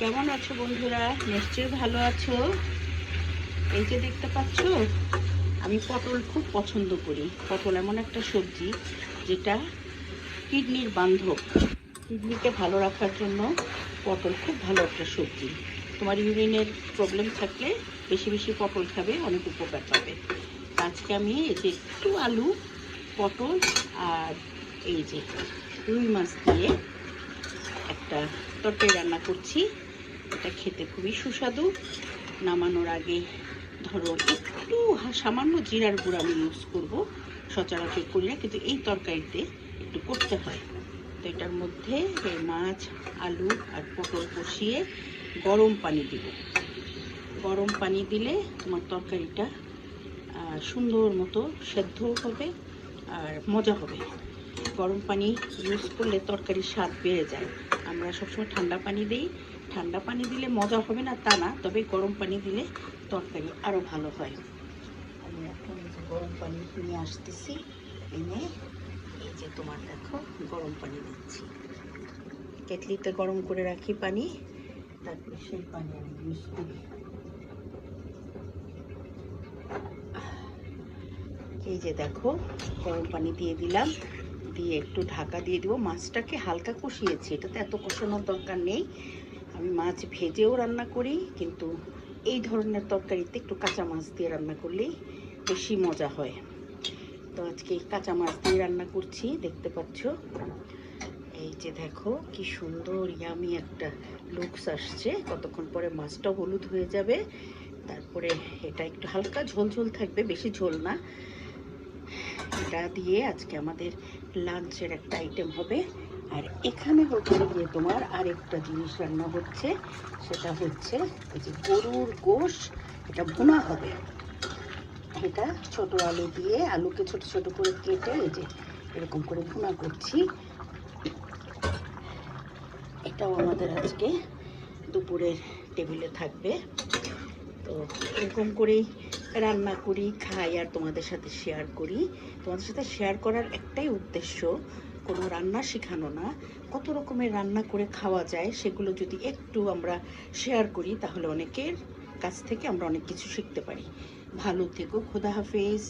কেমন আছো বন্ধুরা? নিশ্চয়ই ভালো আছো। এই যে দেখতে পাচ্ছ, আমি পটল খুব পছন্দ করি। পটল এমন একটা সবজি যেটা কিডনির বান্ধব। কিডনিকে ভালো রাখার জন্য পটল খুব ভালো একটা সবজি। তোমার ইউরিনের প্রবলেম থাকলে বেশি বেশি পটল খাবে, অনেক উপকার পাবে। আজকে আমি এই যে একটু আলু, পটল আর এই যে রুই মাছ দিয়ে একটা তরকারি রান্না করছি। এটা খেতে খুবই সুস্বাদু। নামানোর আগে ধরো একটু সামান্য জিরার গুঁড়া আমি ইউজ করব, সচরাচর করি না, কিন্তু এই তরকারিতে একটু করতে হয়। তো এটার মধ্যে এই মাছ, আলু আর পটল কষিয়ে গরম পানি দিব। গরম পানি দিলে তোমার তরকারিটা সুন্দর মতো সেদ্ধ হবে আর মজা হবে। গরম পানি ইউজ করলে তরকারির স্বাদ বেড়ে যায়। আমরা সবসময় ঠান্ডা পানি দিই। ঠান্ডা পানি দিলে মজা হবে না তা না, তবে গরম পানি দিলে তরকারি আরও ভালো হয়। আমি এখন এই যে গরম পানি নিয়ে আসতেছি, এনে এই যে তোমার দেখো গরম পানি দিচ্ছি। কেটলিতে গরম করে রাখি পানি, তারপরে সেই পানি আমি ইউজ করি। এই যে দেখো গরম পানি দিয়ে দিলাম, দিয়ে একটু ঢাকা দিয়ে দিব। মাছটাকে হালকা কষিয়েছি, এটাতে এত কষানোর দরকার নেই। আমি মাছ ভেজেও রান্না করি, কিন্তু এই ধরনের তরকারিতে একটু কাঁচা মাছ দিয়ে রান্না করলেই বেশি মজা হয়। তো আজকে কাঁচা মাছ দিয়ে রান্না করছি, দেখতে পাচ্ছ। এই যে দেখো কি সুন্দর ইয়ামি একটা লুকস আসছে। কতক্ষণ পরে মাছটাও হলুদ হয়ে যাবে। তারপরে এটা একটু হালকা ঝোল ঝোল থাকবে, বেশি ঝোল না। এটা দিয়ে আজকে আমাদের লাঞ্চের একটা আইটেম হবে। আর এখানে হচ্ছে গিয়ে তোমার আরেকটা জিনিস রান্না হচ্ছে, সেটা হচ্ছে এই যে গরুর গোশ। এটা ভুনা হবে। এটা ছোট আলু দিয়ে, আলুকে ছোট ছোট করে কেটে এই যে এরকম করে ভুনা করছি। এটাও আমাদের আজকে দুপুরের টেবিলে থাকবে। তো এরকম করেই রান্না করি, খাই আর তোমাদের সাথে শেয়ার করি। তোমাদের সাথে শেয়ার করার একটাই উদ্দেশ্য, কোনো রান্না শেখানো না। কত রকমের রান্না করে খাওয়া যায় সেগুলো যদি একটু আমরা শেয়ার করি, তাহলে অনেকের কাছ থেকে আমরা অনেক কিছু শিখতে পারি। ভালো থেকো, খোদা হাফেজ।